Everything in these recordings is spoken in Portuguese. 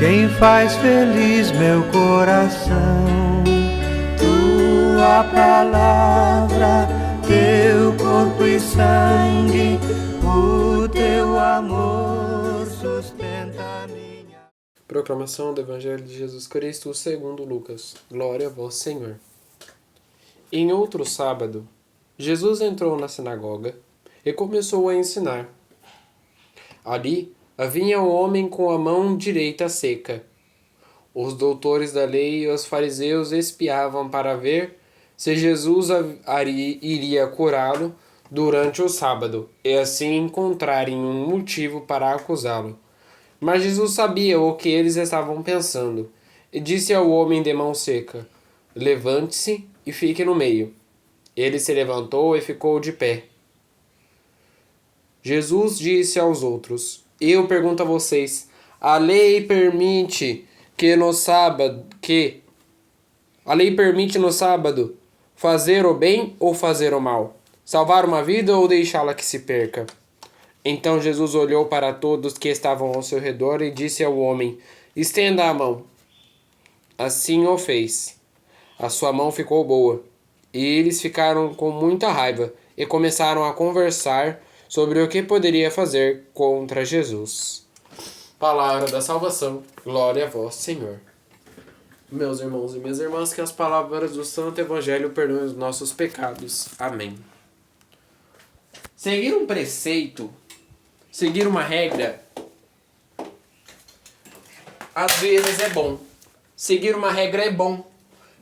quem faz feliz meu coração. Tua palavra, teu corpo e sangue, o teu amor sustenta minha. Proclamação do Evangelho de Jesus Cristo segundo Lucas. Glória a vós, Senhor. Em outro sábado, Jesus entrou na sinagoga e começou a ensinar. Ali havia um homem com a mão direita seca. Os doutores da lei e os fariseus espiavam para ver se Jesus iria curá-lo durante o sábado e assim encontrarem um motivo para acusá-lo. Mas Jesus sabia o que eles estavam pensando e disse ao homem de mão seca: levante-se e fique no meio. Ele se levantou e ficou de pé. Jesus disse aos outros: eu pergunto a vocês, a lei permite no sábado fazer o bem ou fazer o mal? Salvar uma vida ou deixá-la que se perca? Então Jesus olhou para todos que estavam ao seu redor e disse ao homem: estenda a mão. Assim o fez. A sua mão ficou boa. E eles ficaram com muita raiva e começaram a conversar sobre o que poderia fazer contra Jesus. Palavra da salvação. Glória a vós, Senhor. Meus irmãos e minhas irmãs, que as palavras do Santo Evangelho perdoem os nossos pecados. Amém. Seguir um preceito, seguir uma regra, às vezes é bom. Seguir uma regra é bom,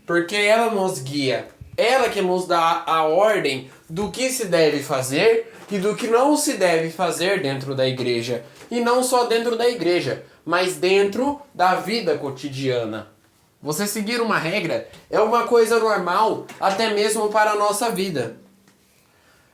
porque ela nos guia. Ela que nos dá a ordem do que se deve fazer e do que não se deve fazer dentro da igreja. E não só dentro da igreja, mas dentro da vida cotidiana. Você seguir uma regra é uma coisa normal, até mesmo para a nossa vida.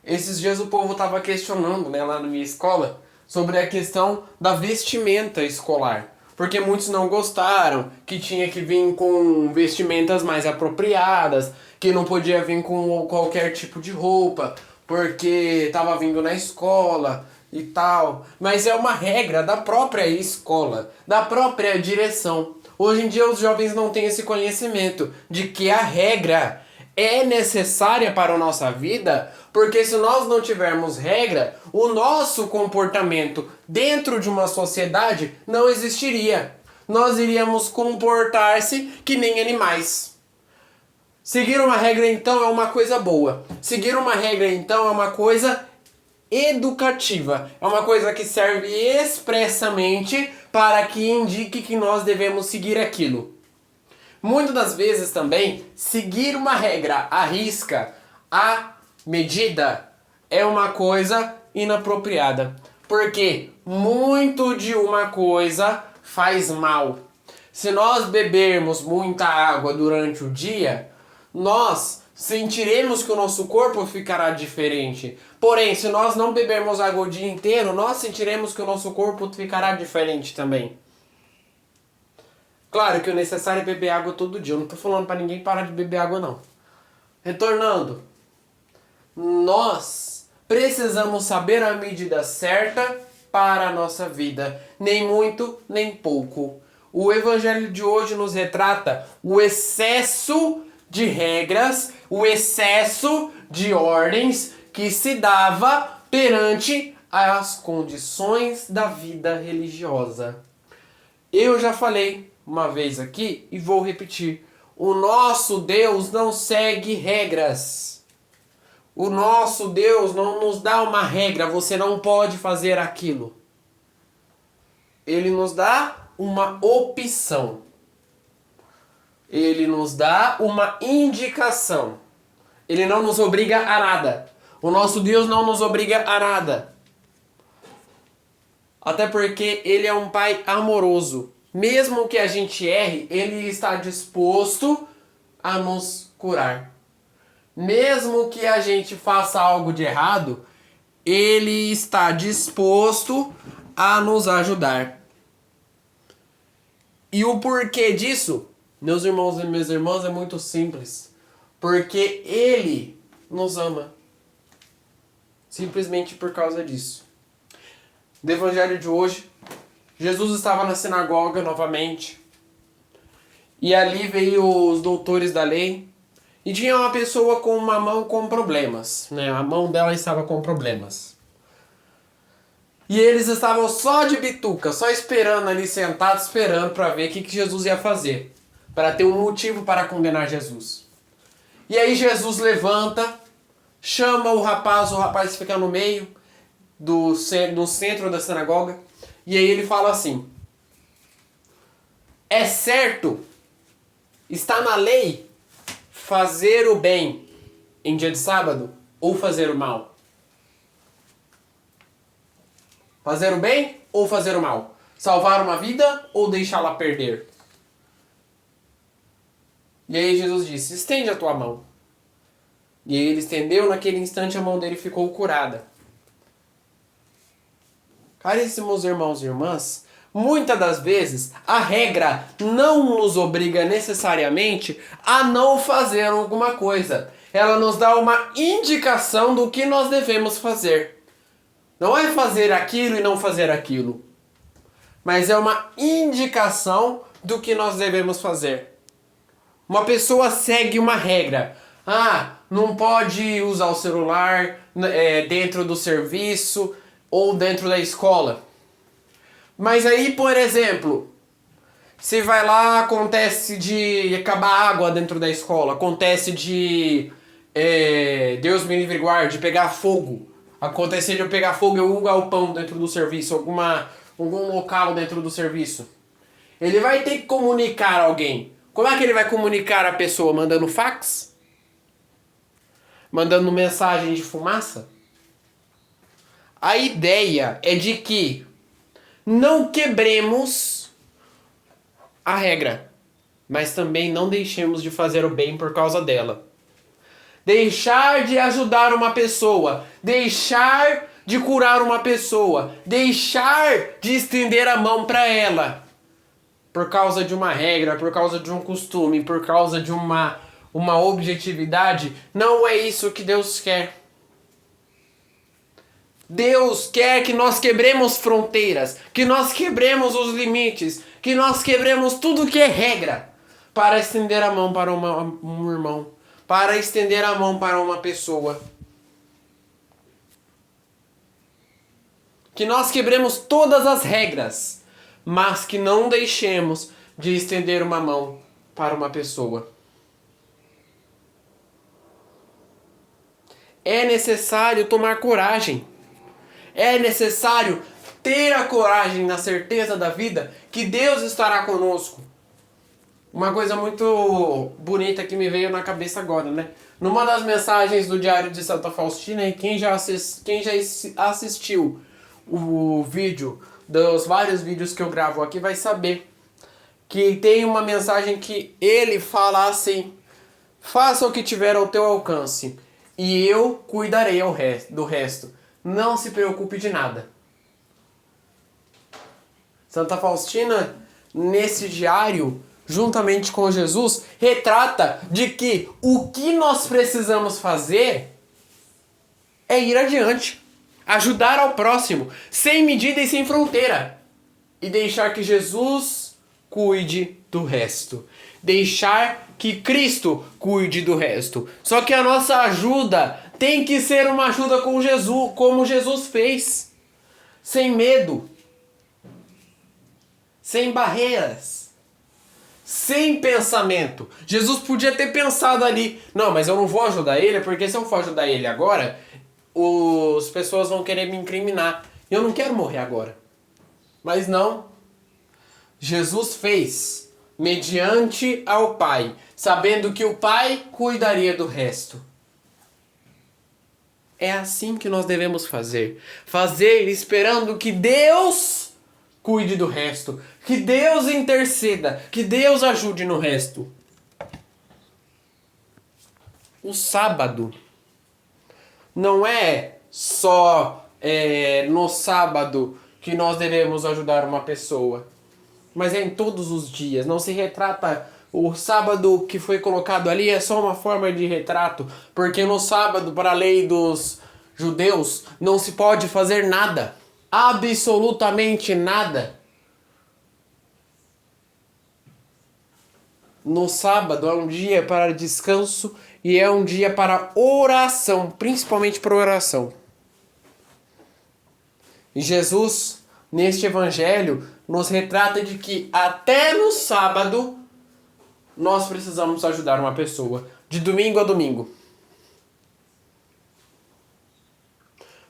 Esses dias o povo estava questionando, lá na minha escola, sobre a questão da vestimenta escolar. Porque muitos não gostaram, que tinha que vir com vestimentas mais apropriadas, que não podia vir com qualquer tipo de roupa, porque estava vindo na escola e tal. Mas é uma regra da própria escola, da própria direção. Hoje em dia os jovens não têm esse conhecimento de que a regra é necessária para a nossa vida, porque se nós não tivermos regra, o nosso comportamento dentro de uma sociedade não existiria. Nós iríamos comportar-se que nem animais. Seguir uma regra, então, é uma coisa boa. Seguir uma regra, então, é uma coisa educativa. É uma coisa que serve expressamente para que indique que nós devemos seguir aquilo. Muitas das vezes também, seguir uma regra à risca, à medida, é uma coisa inapropriada. Porque muito de uma coisa faz mal. Se nós bebermos muita água durante o dia, nós sentiremos que o nosso corpo ficará diferente. Porém, se nós não bebermos água o dia inteiro, nós sentiremos que o nosso corpo ficará diferente também. Claro que o necessário é beber água todo dia. Eu não estou falando para ninguém parar de beber água, não. Retornando. Nós precisamos saber a medida certa para a nossa vida. Nem muito, nem pouco. O Evangelho de hoje nos retrata o excesso de regras, o excesso de ordens que se dava perante as condições da vida religiosa. Eu já falei uma vez aqui e vou repetir. O nosso Deus não segue regras. O nosso Deus não nos dá uma regra, você não pode fazer aquilo. Ele nos dá uma opção. Ele nos dá uma indicação. Ele não nos obriga a nada. O nosso Deus não nos obriga a nada. Até porque Ele é um Pai amoroso. Mesmo que a gente erre, Ele está disposto a nos curar. Mesmo que a gente faça algo de errado, Ele está disposto a nos ajudar. E o porquê disso, meus irmãos e minhas irmãs, é muito simples. Porque Ele nos ama. Simplesmente por causa disso. Do Evangelho de hoje, Jesus estava na sinagoga novamente. E ali veio os doutores da lei. E tinha uma pessoa com uma mão com problemas, né? A mão dela estava com problemas. E eles estavam só de bituca, só esperando ali, sentados, esperando para ver o que Jesus ia fazer. Para ter um motivo para condenar Jesus. E aí Jesus levanta, chama o rapaz fica no meio, no centro da sinagoga. E aí ele fala assim: é certo, está na lei fazer o bem em dia de sábado ou fazer o mal? Fazer o bem ou fazer o mal? Salvar uma vida ou deixá-la perder? E aí Jesus disse: estende a tua mão. E aí ele estendeu, naquele instante a mão dele ficou curada. Caríssimos irmãos e irmãs, muitas das vezes a regra não nos obriga necessariamente a não fazer alguma coisa. Ela nos dá uma indicação do que nós devemos fazer. Não é fazer aquilo e não fazer aquilo, mas é uma indicação do que nós devemos fazer. Uma pessoa segue uma regra. Não pode usar o celular dentro do serviço ou dentro da escola. Mas aí, por exemplo, se vai lá, acontece de acabar água dentro da escola, acontece de, Deus me livre e guarde, pegar fogo. Acontecer de eu pegar fogo em algum galpão dentro do serviço, algum local dentro do serviço. Ele vai ter que comunicar alguém. Como é que ele vai comunicar a pessoa? Mandando fax? Mandando mensagem de fumaça? A ideia é de que não quebremos a regra, mas também não deixemos de fazer o bem por causa dela. Deixar de ajudar uma pessoa, deixar de curar uma pessoa, deixar de estender a mão para ela, por causa de uma regra, por causa de um costume, por causa de uma objetividade, não é isso que Deus quer. Deus quer que nós quebremos fronteiras, que nós quebremos os limites, que nós quebremos tudo que é regra, para estender a mão para um irmão, para estender a mão para uma pessoa. Que nós quebremos todas as regras, mas que não deixemos de estender uma mão para uma pessoa. É necessário tomar coragem. É necessário ter a coragem, na certeza da vida, que Deus estará conosco. Uma coisa muito bonita que me veio na cabeça agora, né? Numa das mensagens do Diário de Santa Faustina, e quem já assistiu o vídeo, dos vários vídeos que eu gravo aqui, vai saber que tem uma mensagem que ele fala assim: faça o que tiver ao teu alcance e eu cuidarei do resto. Não se preocupe de nada. Santa Faustina, nesse diário, juntamente com Jesus, retrata de que o que nós precisamos fazer é ir adiante. Ajudar ao próximo, sem medida e sem fronteira. E deixar que Jesus cuide do resto. Deixar que Cristo cuide do resto. Só que a nossa ajuda tem que ser uma ajuda com Jesus, como Jesus fez. Sem medo. Sem barreiras. Sem pensamento. Jesus podia ter pensado ali: não, mas eu não vou ajudar ele, porque se eu for ajudar ele agora, as pessoas vão querer me incriminar. Eu não quero morrer agora. Mas não. Jesus fez mediante ao Pai, sabendo que o Pai cuidaria do resto. É assim que nós devemos fazer. Fazer esperando que Deus cuide do resto. Que Deus interceda. Que Deus ajude no resto. O sábado não é só no sábado que nós devemos ajudar uma pessoa. Mas é em todos os dias. Não se retrata o sábado que foi colocado ali, é só uma forma de retrato. Porque no sábado, para a lei dos judeus, não se pode fazer nada. Absolutamente nada. no sábado é um dia para descanso e é um dia para oração, principalmente para oração. E Jesus, neste evangelho, nos retrata de que até no sábado nós precisamos ajudar uma pessoa, de domingo a domingo.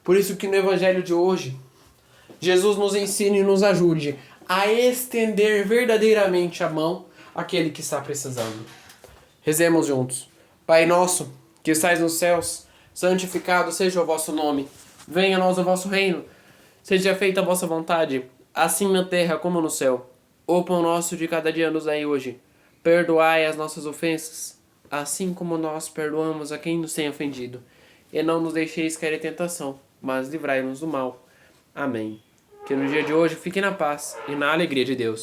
Por isso que no evangelho de hoje, Jesus nos ensina e nos ajude a estender verdadeiramente a mão àquele que está precisando. Rezemos juntos. Pai nosso, que estais nos céus, santificado seja o vosso nome. Venha a nós o vosso reino. Seja feita a vossa vontade, assim na terra como no céu. O pão nosso de cada dia nos dai hoje. Perdoai as nossas ofensas, assim como nós perdoamos a quem nos tem ofendido. E não nos deixeis cair em tentação, mas livrai-nos do mal. Amém. Que no dia de hoje fique na paz e na alegria de Deus.